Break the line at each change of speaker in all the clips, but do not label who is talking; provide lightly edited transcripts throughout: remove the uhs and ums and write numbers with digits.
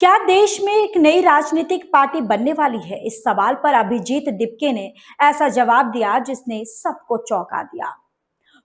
क्या देश में एक नई राजनीतिक पार्टी बनने वाली है? इस सवाल पर अभिजीत दिपके ने ऐसा जवाब दिया जिसने सबको चौंका दिया।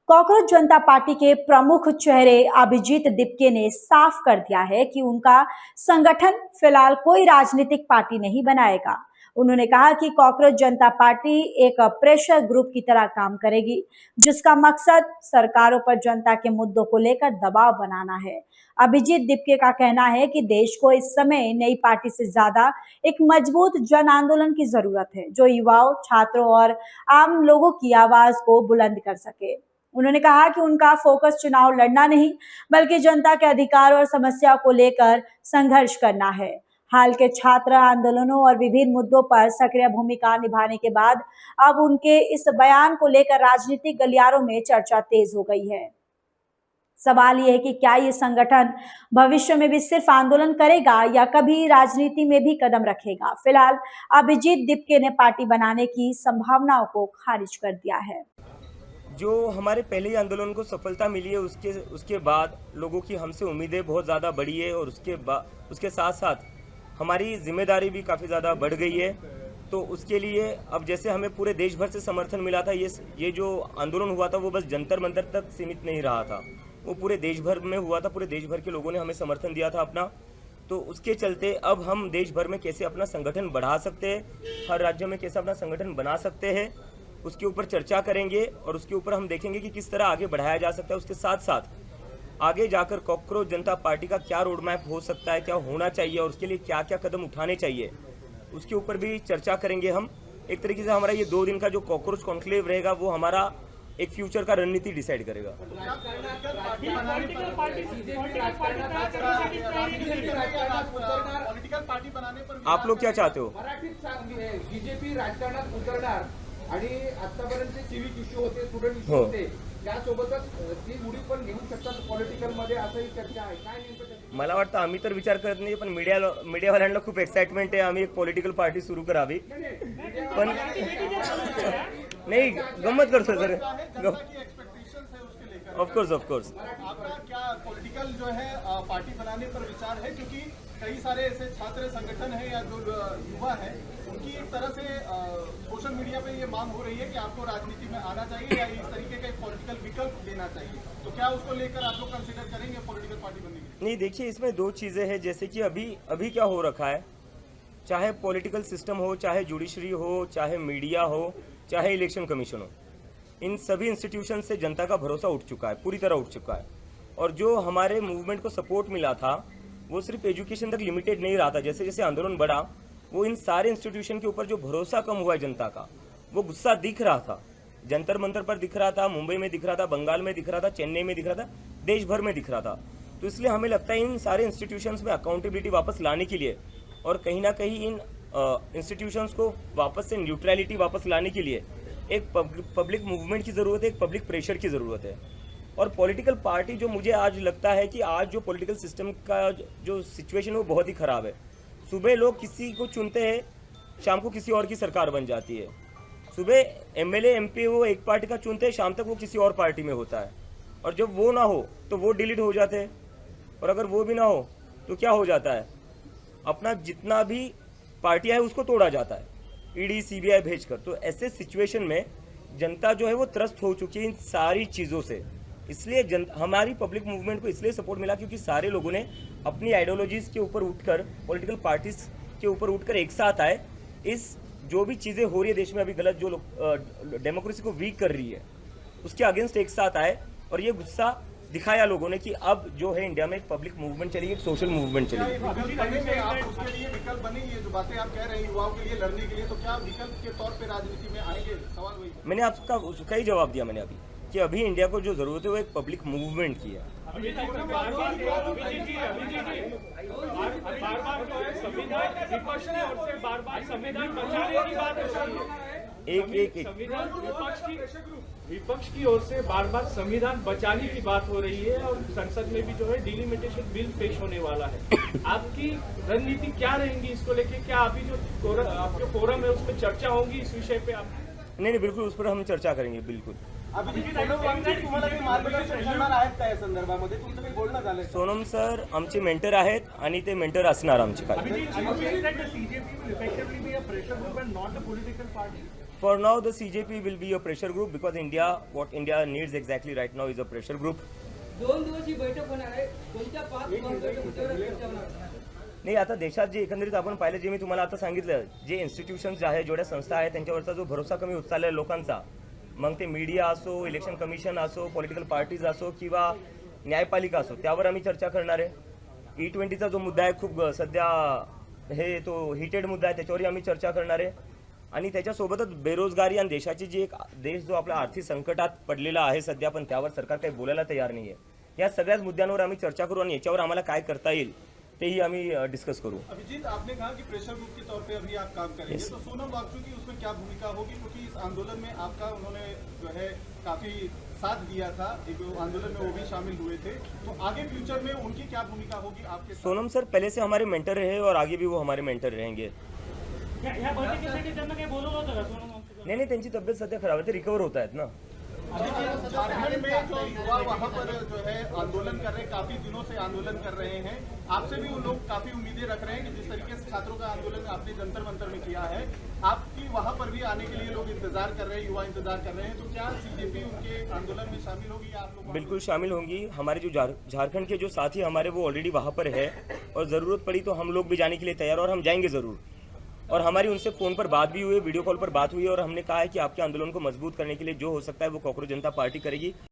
कॉकरोच जनता पार्टी के प्रमुख चेहरे अभिजीत दिपके ने साफ कर दिया है कि उनका संगठन फिलहाल कोई राजनीतिक पार्टी नहीं बनाएगा। उन्होंने कहा कि कॉकरोच जनता पार्टी एक प्रेशर ग्रुप की तरह काम करेगी, जिसका मकसद सरकारों पर जनता के मुद्दों को लेकर दबाव बनाना है। अभिजीत दिपके का कहना है कि देश को इस समय नई पार्टी से ज्यादा एक मजबूत जन आंदोलन की जरूरत है, जो युवाओं, छात्रों और आम लोगों की आवाज को बुलंद कर सके। उन्होंने कहा कि उनका फोकस चुनाव लड़ना नहीं, बल्कि जनता के अधिकार और समस्या को लेकर संघर्ष करना है। हाल के छात्र आंदोलनों और विभिन्न मुद्दों पर सक्रिय भूमिका निभाने के बाद अब उनके इस बयान को लेकर राजनीतिक गलियारों में चर्चा तेज हो गई है। सवाल यह है कि क्या ये संगठन भविष्य में भी सिर्फ आंदोलन करेगा या कभी राजनीति में भी कदम रखेगा। फिलहाल अभिजीत दिपके ने पार्टी बनाने की संभावनाओं को खारिज कर दिया है।
जो हमारे पहले ही आंदोलन को सफलता मिली है उसके बाद लोगों की हमसे उम्मीदें बहुत ज़्यादा बढ़ी है और उसके साथ साथ हमारी जिम्मेदारी भी काफ़ी ज़्यादा बढ़ गई है। तो उसके लिए अब जैसे हमें पूरे देश भर से समर्थन मिला था, ये जो आंदोलन हुआ था वो बस जंतर मंतर तक सीमित नहीं रहा था, वो पूरे देश भर में हुआ था। पूरे देश भर के लोगों ने हमें समर्थन दिया था अपना। तो उसके चलते अब हम देश भर में कैसे अपना संगठन बढ़ा सकते हैं, हर राज्य में कैसे अपना संगठन बना सकते हैं, उसके ऊपर चर्चा करेंगे और उसके ऊपर हम देखेंगे कि किस तरह आगे बढ़ाया जा सकता है। उसके साथ साथ आगे जाकर कॉकरोच जनता पार्टी का क्या रोड मैप हो सकता है, क्या होना चाहिए और उसके लिए क्या क्या कदम उठाने चाहिए, उसके ऊपर भी चर्चा करेंगे हम। एक तरीके से हमारा ये 2 दिन का जो कॉकरोच कॉन्क्लेव रहेगा वो हमारा एक फ्यूचर का रणनीति डिसाइड करेगा। आप लोग क्या चाहते हो?
बीजेपी राजकारणात उतरणार आणि आतापर्यंत सिविक इश्यू होते, स्टुडंट इश्यू होते, त्यासोबतच ती उडी पण घेऊ शकतात पॉलिटिकल मध्ये, असंही चर्चा आहे। काय नेमकं?
मला वाटतं आम्ही तर विचार करत नाही, पण मीडियावाल्यांना खूप एक्साइटमेंट आहे आम्ही एक पॉलिटिकल पार्टी सुरू करावी। पण नहीं, गम्मत करतो सर। ऑफ कोर्स
आपका क्या पॉलिटिकल जो है पार्टी बनाने पर विचार है? क्योंकि कई सारे ऐसे छात्र संगठन है या जो युवा है उनकी एक तरह से सोशल मीडिया पे ये मांग हो रही है कि आपको राजनीति में आना चाहिए या इस तरीके का एक पॉलिटिकल विकल्प देना चाहिए। तो क्या उसको लेकर आप लोग कंसिडर करेंगे पॉलिटिकल पार्टी बनने के लिए?
नहीं, देखिए इसमें 2 चीज़ें हैं। जैसे कि अभी क्या हो रखा है, चाहे पॉलिटिकल सिस्टम हो, चाहे जुडिशरी हो, चाहे मीडिया हो, चाहे इलेक्शन कमीशन हो, इन सभी इंस्टीट्यूशन से जनता का भरोसा उठ चुका है, पूरी तरह उठ चुका है। और जो हमारे मूवमेंट को सपोर्ट मिला था वो सिर्फ एजुकेशन तक लिमिटेड नहीं रहा था। जैसे जैसे आंदोलन बढ़ा, वो इन सारे इंस्टीट्यूशन के ऊपर जो भरोसा कम हुआ है जनता का, वो गुस्सा दिख रहा था। जंतर मंतर पर दिख रहा था, मुंबई में दिख रहा था, बंगाल में दिख रहा था, चेन्नई में दिख रहा था, देश भर में दिख रहा था। तो इसलिए हमें लगता है इन सारे इंस्टीट्यूशंस में अकाउंटेबिलिटी वापस लाने के लिए और कहीं ना कहीं इन इंस्टीट्यूशंस को वापस से न्यूट्रलिटी वापस लाने के लिए एक पब्लिक मूवमेंट की ज़रूरत है, एक पब्लिक प्रेशर की ज़रूरत है। और पॉलिटिकल पार्टी जो मुझे आज लगता है कि आज जो पॉलिटिकल सिस्टम का जो सिचुएशन है वो बहुत ही ख़राब है। सुबह लोग किसी को चुनते हैं, शाम को किसी और की सरकार बन जाती है। सुबह एमएलए एमपी वो एक पार्टी का चुनते हैं, शाम तक वो किसी और पार्टी में होता है। और जब वो ना हो तो वो डिलीट हो जाते हैं, और अगर वो भी ना हो तो क्या हो जाता है, अपना जितना भी पार्टियाँ है उसको तोड़ा जाता है ईडी सीबीआई भेजकर। तो ऐसे सिचुएशन में जनता जो है वो त्रस्त हो चुकी है इन सारी चीज़ों से। इसलिए हमारी पब्लिक मूवमेंट को इसलिए सपोर्ट मिला क्योंकि सारे लोगों ने अपनी आइडियोलॉजीज़ के ऊपर उठकर, पॉलिटिकल पार्टीज के ऊपर उठकर एक साथ आए। इस जो भी चीज़ें हो रही है देश में अभी गलत, जो डेमोक्रेसी को वीक कर रही है, उसके अगेंस्ट एक साथ आए और ये गुस्सा दिखाया लोगों ने कि अब जो है इंडिया में एक पब्लिक मूवमेंट चलेगी, एक सोशल मूवमेंट चलेगी।
आप उसके लिए विकल्प बनेंगे, जो बातें आप कह रहे हैं युवाओं के लिए लड़ने के लिए, तो क्या विकल्प के तौर पे राजनीति में आएंगे? सवाल वही।
मैंने आपका उसका ही जवाब दिया मैंने अभी कि अभी इंडिया को जो जरूरत है वो एक पब्लिक मूवमेंट की है।
विपक्ष की ओर से बार बार संविधान बचाने की बात हो रही है और संसद में भी जो है डिलिमिटेशन बिल पेश होने वाला है। आपकी रणनीति क्या रहेगी इसको लेके? क्या अभी जो आपके फोरम है उसमें चर्चा होगी इस विषय पे? आप
नहीं, बिल्कुल उस पर हम चर्चा करेंगे, बिल्कुल।
अभिजित सोनम वांगचुक तुम्हाला काही मार्गदर्शन करणार आहेत का या संदर्भामध्ये? तुमचं काही बोलणं झालंय?
सोनम सर आमचे मेंटर आहेत आणि ते मेंटर असणार आमचे काय. For now, the CJP will be a pressure group because what India needs exactly right now is a pressure group.
2 दिवस ही बैठक होणार आहे. कोणत्या 5 महत्त्वाच्या मुद्द्यावर चर्चा होणार आहे?
नाही, आता देशात जे एकंदरीत आपण पाहिलं, जे मी तुम्हाला आता सांगितलं, जे इन्स्टिट्यूशन्स आहे, जेवढ्या संस्था आहेत, त्यांच्यावरचा जो भरोसा कमी होत चालला आहे लोकांचा, मग ते मीडिया असो, इलेक्शन कमिशन असो, पॉलिटिकल पार्टीज असो किंवा न्यायपालिका असो, त्यावर आम्ही चर्चा करणार आहे. E20चा जो मुद्दा आहे, खूप सध्या हे तो हिटेड मुद्दा आहे, त्याच्यावरही आम्ही चर्चा करणार आहे. आणि त्याच्यासोबतच बेरोजगारी आणि देशाची जी एक देश जो आपला आर्थिक संकटात पडलेला आहे सध्या, पण त्यावर सरकार काही बोलायला तयार नाही आहे. या सगळ्याच मुद्द्यांवर आम्ही चर्चा करू आणि याच्यावर आम्हाला काय करता येईल तेही आम्ही डिस्कस करू.
अभिजीत, आपने कहा कि प्रेशर ग्रुप के तौर पे अभी आप काम करेंगे, तो सोनम वांगचुक की उसमें क्या भूमिका होगी? क्योंकि इस आंदोलन में आपका उन्होंने जो है काफी साथ दिया था, एक आंदोलन में वो भी शामिल हुए थे, तो आगे फ्यूचर में उनकी क्या भूमिका होगी आपके?
सोनम सर पहले से हमारे मेंटर रहे और आगे भी वो हमारे मेंटर रहेंगे. नहीं, त्यांची तब्येत सध्या खराब आहे, ते रिकवर होत आहेत ना.
झारखंड में जो युवा वहाँ पर जो है आंदोलन कर रहे हैं, काफी दिनों से आंदोलन कर रहे हैं, आपसे भी वो लोग काफी उम्मीदें रख रहे हैं कि जिस तरीके से छात्रों का आंदोलन आपने जंतर मंतर में किया है, आपकी वहाँ पर भी आने के लिए लोग इंतजार कर रहे हैं, युवा इंतजार कर रहे हैं, तो क्या CJP उनके आंदोलन में शामिल होगी या आप लोग?
बिल्कुल शामिल होंगी. हमारे जो झारखंड के जो साथी हमारे वो ऑलरेडी वहाँ पर है और ज़रूरत पड़ी तो हम लोग भी जाने के लिए तैयार और हम जाएंगे ज़रूर. और हमारी उनसे फ़ोन पर बात भी हुई, वीडियो कॉल पर बात हुई और हमने कहा है कि आपके आंदोलन को मजबूत करने के लिए जो हो सकता है वो कॉकरोच जनता पार्टी करेगी.